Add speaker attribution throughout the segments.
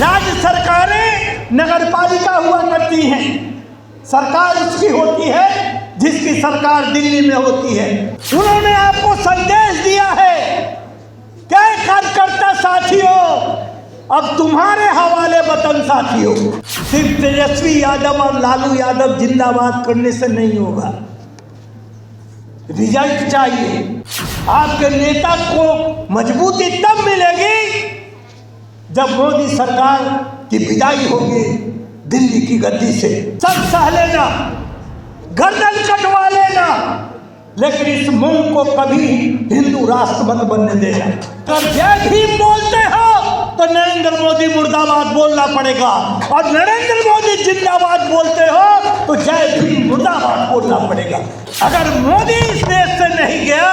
Speaker 1: राज्य सरकारें नगरपालिका हुआ करती हैं, सरकार उसकी होती है जिसकी सरकार दिल्ली में होती है। उन्होंने आपको संदेश दिया है, क्या कार्यकर्ता साथियों, अब तुम्हारे हवाले वतन साथियों। सिर्फ तेजस्वी यादव और लालू यादव जिंदाबाद करने से नहीं होगा, रिजल्ट चाहिए। आपके नेता को मजबूती तब मिलेगी जब मोदी सरकार की विदाई होगी दिल्ली की गद्दी से। सब सह लेना, गर्दन कटवा लेना, लेकिन इस मुल्क को कभी हिंदू राष्ट्र मत बनने देना। अगर जय भीम बोलते हो तो नरेंद्र मोदी मुर्दाबाद बोलना पड़ेगा, और नरेंद्र मोदी जिंदाबाद बोलते हो तो जय भीम मुर्दाबाद बोलना पड़ेगा। अगर मोदी इस देश से नहीं गया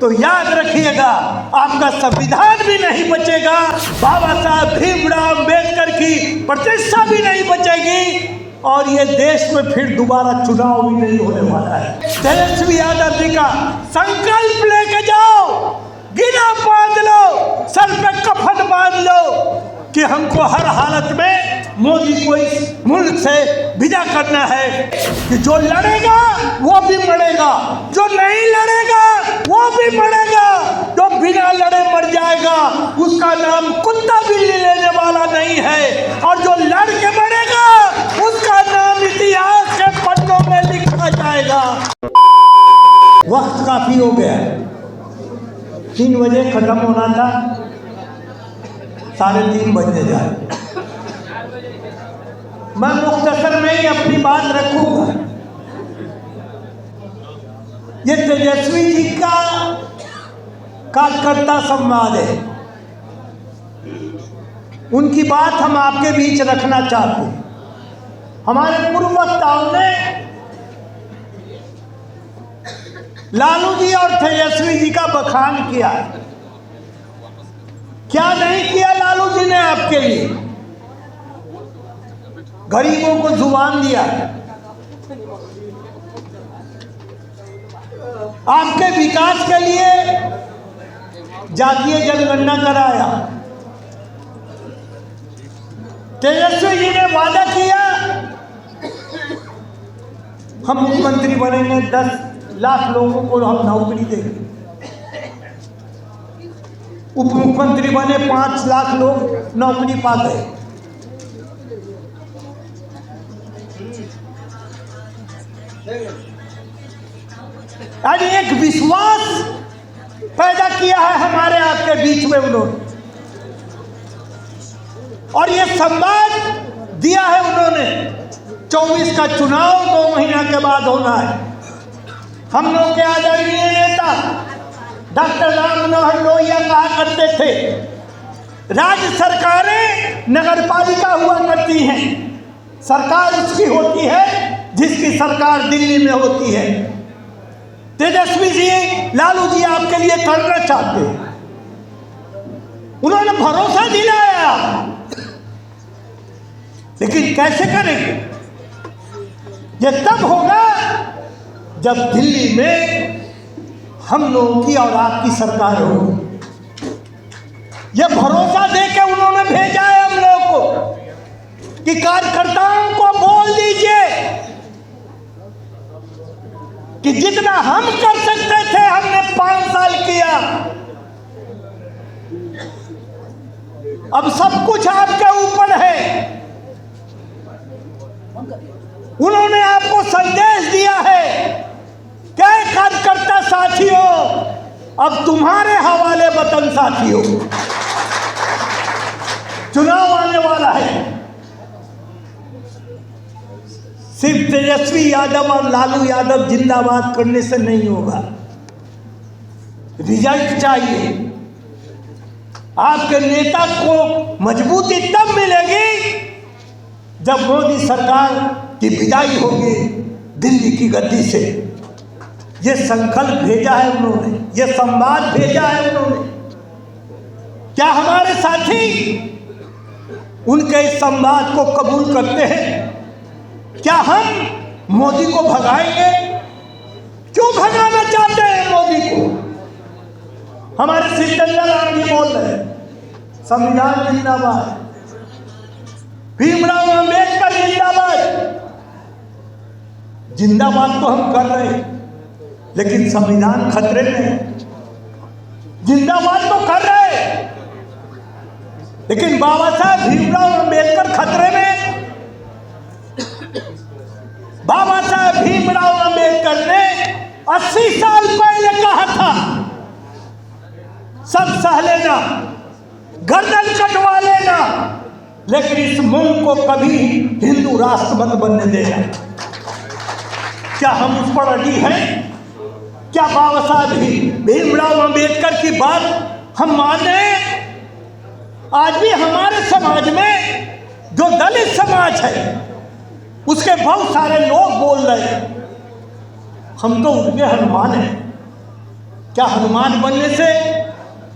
Speaker 1: तो याद रखिएगा, आपका संविधान भी नहीं बचेगा, बाबा साहब भीमराव अम्बेडकर की प्रतिष्ठा भी नहीं बचेगी, और ये देश में फिर दोबारा चुनाव भी नहीं होने वाला है। तेजस्वी यादव जी का संकल्प लेके जाओ, गिना बांध लो, सर पे कफन बांध लो कि हमको हर हालत में मोदी को इस मुल्क से विदा करना है। कि जो लड़ेगा वो भी मरेगा, जो नहीं लड़ेगा वो भी मरेगा, जो बिना लड़े मर जाएगा उसका नाम कुत्ता बिल्ली लेने वाला नहीं है, और जो लड़ के मरेगा उसका नाम इतिहास के पन्नों में लिखा जाएगा। वक्त काफी हो गया, 3 बजे खत्म होना था, 3:30 बजने जाए। मैं मुख्तसर में ही अपनी बात रखूंगा। ये तेजस्वी जी का कार्यकर्ता संवाद है, उनकी बात हम आपके बीच रखना चाहते हैं। हमारे पूर्व वक्ताओं ने लालू जी और तेजस्वी जी का बखान किया, क्या नहीं किया लालू जी ने आपके लिए? गरीबों को जुबान दिया, आपके विकास के लिए जातीय जनगणना कराया। तेजस्वी जी ने वादा किया, हम मुख्यमंत्री बनेंगे, 10 लाख लोगों को हम नौकरी देंगे। उप मुख्यमंत्री बने, 5 लाख लोग नौकरी पा गए। आज एक विश्वास पैदा किया है हमारे आपके बीच में उन्होंने, और ये संवाद दिया है उन्होंने। 24 का चुनाव 2 महीना के बाद होना है। हम लोग के आदरणीय नेता डॉक्टर राम मनोहर लोहिया कहा करते थे, राज्य सरकारें नगरपालिका हुआ करती हैं, सरकार उसकी होती है जिसकी सरकार दिल्ली में होती है। तेजस्वी जी, लालू जी आपके लिए करना चाहते हैं, उन्होंने भरोसा दिलाया, लेकिन कैसे करेंगे? ये तब होगा जब दिल्ली में हम लोगों की और आपकी सरकार होगी। ये भरोसा देके उन्होंने भेजा है हम लोग को कि कार्यकर्ताओं को बोल दीजिए कि जितना हम कर सकते थे हमने 5 साल किया, अब सब कुछ आपके ऊपर है। उन्होंने आपको संदेश दिया है, क्या कार्यकर्ता साथियों, अब तुम्हारे हवाले वतन साथियों। चुनाव आने वाला है, सिर्फ तेजस्वी यादव और लालू यादव जिंदाबाद करने से नहीं होगा, रिजल्ट चाहिए। आपके नेता को मजबूती तब मिलेगी जब मोदी सरकार की विदाई होगी दिल्ली की गद्दी से। ये संकल्प भेजा है उन्होंने, ये संवाद भेजा है उन्होंने। क्या हमारे साथी उनके इस संवाद को कबूल करते हैं? क्या हम मोदी को भगाएंगे? क्यों भगाना चाहते हैं मोदी को? हमारे सिकंदर राम जी बोल रहे हैं, संविधान जिंदाबाद, भीमराव अम्बेडकर जिंदाबाद। जिंदाबाद तो हम कर रहे हैं, लेकिन संविधान खतरे में है। जिंदाबाद तो कर रहे हैं, लेकिन बाबा साहब भीमराव अम्बेडकर खतरे में। बाबा साहब भीमराव अम्बेडकर ने 80 साल पहले कहा था, सब सह लेना, गर्दन कटवा लेना, लेकिन इस मुल्क को कभी हिंदू राष्ट्र मत बनने देना। क्या हम उस पर अड़ी हैं? क्या बाबा साहब भीमराव अम्बेडकर की बात हम माने? आज भी हमारे समाज में जो दलित समाज है, उसके बहुत सारे लोग बोल रहे हैं हम तो उनके हनुमान हैं। क्या हनुमान बनने से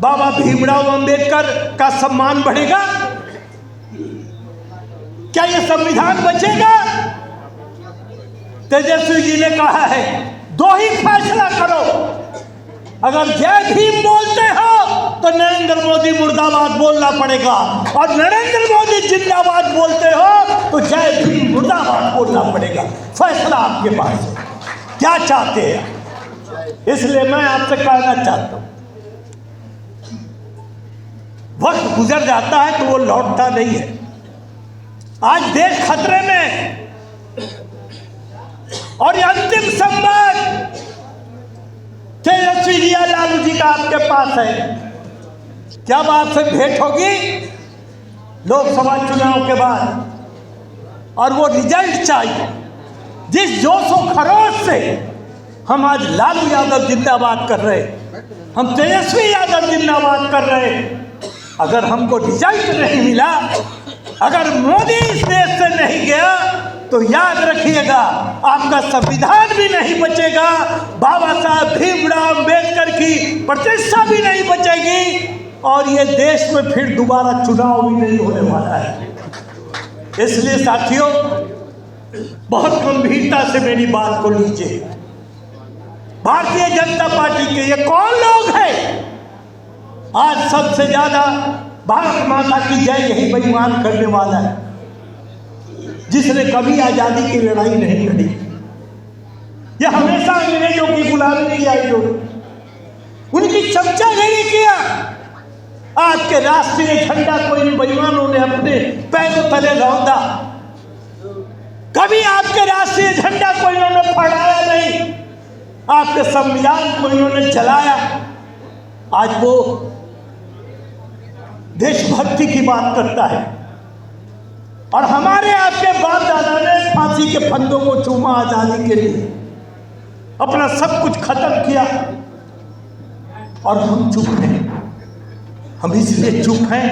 Speaker 1: बाबा भीमराव अम्बेडकर का सम्मान बढ़ेगा? क्या यह संविधान बचेगा? तेजस्वी जी ने कहा है, दो ही फैसला करो, अगर जय भीम बोलते हो तो नरेंद्र मोदी मुर्दाबाद बोलना पड़ेगा, और नरेंद्र मोदी जिंदाबाद बोलते हो तो जय भीम मुर्दाबाद बोलना पड़ेगा। फैसला आपके पास है, क्या चाहते हैं? इसलिए मैं आपसे कहना चाहता हूं, वक्त गुजर जाता है तो वो लौटता नहीं है। आज देश खतरे में है, और ये अंतिम संवाद तेजस्वी जी या लालू जी का आपके पास है। क्या आपसे भेंट होगी लोकसभा चुनाव के बाद, और वो रिजल्ट चाहिए। जिस जोश और खरोश से हम आज लालू यादव जिंदाबाद कर रहे, हम तेजस्वी यादव जिंदाबाद कर रहे, अगर हमको रिजल्ट नहीं मिला, अगर मोदी इस देश से नहीं गया, तो याद रखिएगा आपका संविधान भी नहीं बचेगा, बाबा साहब भीमराव अम्बेडकर की प्रतिष्ठा भी नहीं बचेगी, और ये देश में फिर दोबारा चुनाव भी नहीं होने वाला है। इसलिए साथियों, बहुत गंभीरता से मेरी बात को लीजिए। भारतीय जनता पार्टी के ये कौन लोग हैं आज सबसे ज्यादा भारत माता की जय यही बेईमान करने वाला है, जिसने कभी आजादी की लड़ाई नहीं लड़ी। ये हमेशा अंग्रेजों की गुलामी की आई, उनकी चमचागिरी किया। आपके राष्ट्रीय झंडा को इन बेईमानों ने अपने पैरों तले रौंदा। कभी आपके राष्ट्रीय झंडा को इन्होंने फहराया नहीं, आपके संविधान को इन्होंने जलाया। आज वो देशभक्ति की बात करता है, और हमारे आपके बाप दादा ने फांसी के फंदों को चूमा आजादी के लिए, अपना सब कुछ खत्म किया, और हम चुप हैं। हम इसलिए चुप हैं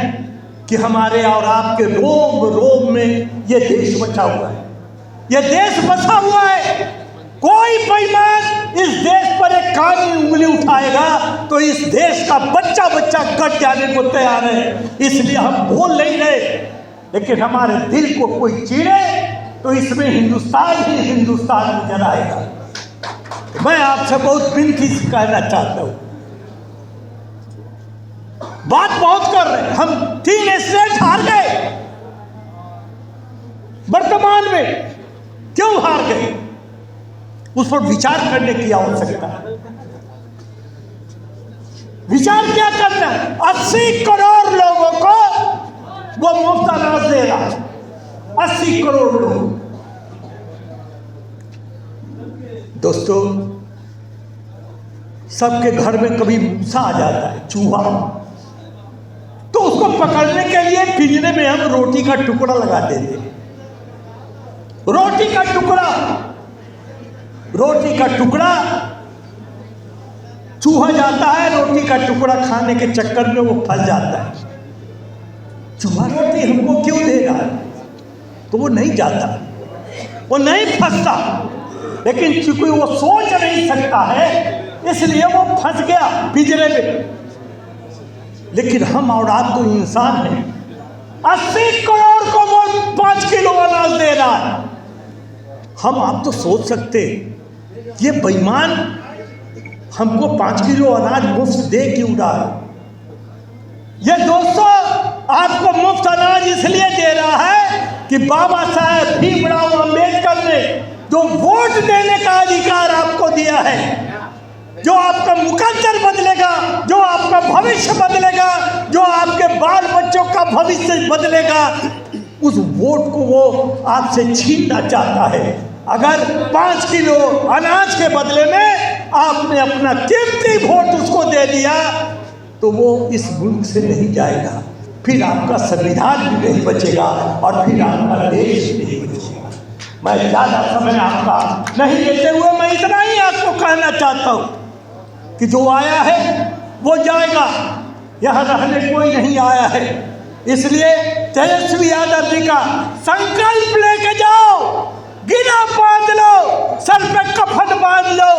Speaker 1: कि हमारे और आपके रोम रोम में ये देश बचा हुआ है, ये देश बसा हुआ है। कोई बेईमान इस देश पर एक काली उंगली उठाएगा तो इस देश का बच्चा बच्चा कट जाने को तैयार है। इसलिए हम बोल नहीं रहे, लेकिन हमारे दिल को कोई चीरे तो इसमें हिंदुस्तान ही हिंदुस्तान नजर आएगा। मैं आपसे बहुत विनती से कहना चाहता हूं, बात बहुत कर रहे हैं, हम 3 स्टेट हार गए। वर्तमान में क्यों हार गए, उस पर विचार करने की आवश्यकता है। विचार क्या करना है? 80 करोड़ लोगों को वो मुफ्त अनाज दे रहा है, 80 करोड़ लोग। दोस्तों, सबके घर में कभी मूसा आ जाता है, चूहा, तो उसको पकड़ने के लिए पिंजरे में हम रोटी का टुकड़ा लगा देते हैं। रोटी का टुकड़ा चूहा जाता है, रोटी का टुकड़ा खाने के चक्कर में वो फंस जाता है। चूहा रोटी हमको क्यों दे रहा है? तो वो नहीं जाता, वो नहीं फंसता, लेकिन चूंकि वो सोच नहीं सकता है इसलिए वो फंस गया पिंजरे में। लेकिन हम और आप तो इंसान हैं, 80 करोड़ को वो 5 किलो अनाज दे रहा है। हम आप तो सोच सकते ये बेईमान हमको 5 किलो अनाज मुफ्त दे क्यों रहा है? ये दोस्तों आपको मुफ्त अनाज इसलिए दे रहा है कि बाबा साहेब भीमराव अम्बेडकर ने जो वोट देने का अधिकार आपको दिया है, जो आपका मुकद्दर बदलेगा, जो आपका भविष्य बदलेगा, जो आपके बाल बच्चों का भविष्य बदलेगा, उस वोट को वो आपसे छीनना चाहता है। अगर 5 किलो अनाज के बदले में आपने अपना कीमती वोट उसको दे दिया तो वो इस मुल्क से नहीं जाएगा, फिर आपका संविधान भी नहीं बचेगा और फिर आपका देश भी नहीं बचेगा। मैं ज़्यादा समय आपका नहीं लेते हुए मैं इतना ही आपको कहना चाहता हूँ कि जो आया है वो जाएगा, यहाँ रहने कोई नहीं आया है। इसलिए तेजस्वी यादव जी का संकल्प लेके जाओ, गिना बांध लो, सर पे कफन बांध लो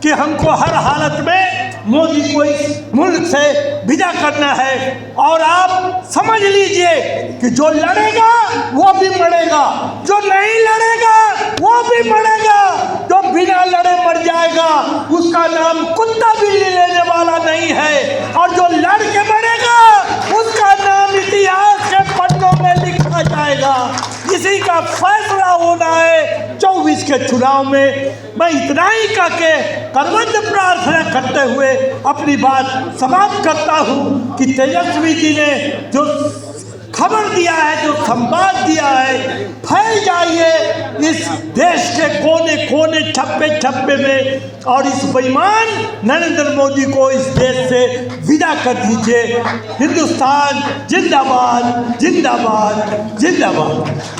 Speaker 1: कि हमको हर हालत में मोदी को इस मुल्क से विदा करना है। और आप समझ लीजिए कि जो लड़ेगा वो भी मरेगा, जो नहीं लड़ेगा वो भी मरेगा, जो बिना लड़े मर जाएगा उसका नाम कुत्ता बिल्ली लेने वाला नहीं है, और जो लड़ के मरेगा उसका नाम इतिहास के पन्नों में लिखा जाएगा। इसी का फैसला होना है 24 के चुनाव में। मैं इतना ही करके करवंद प्रार्थना करते हुए अपनी बात समाप्त करता हूँ कि तेजस्वी जी ने जो खबर दिया है, जो संवाद दिया है, फैल जाइए इस देश के कोने कोने छप्पे छप्पे में और इस बेईमान नरेंद्र मोदी को इस देश से विदा कर दीजिए। हिंदुस्तान जिंदाबाद, जिंदाबाद, जिंदाबाद।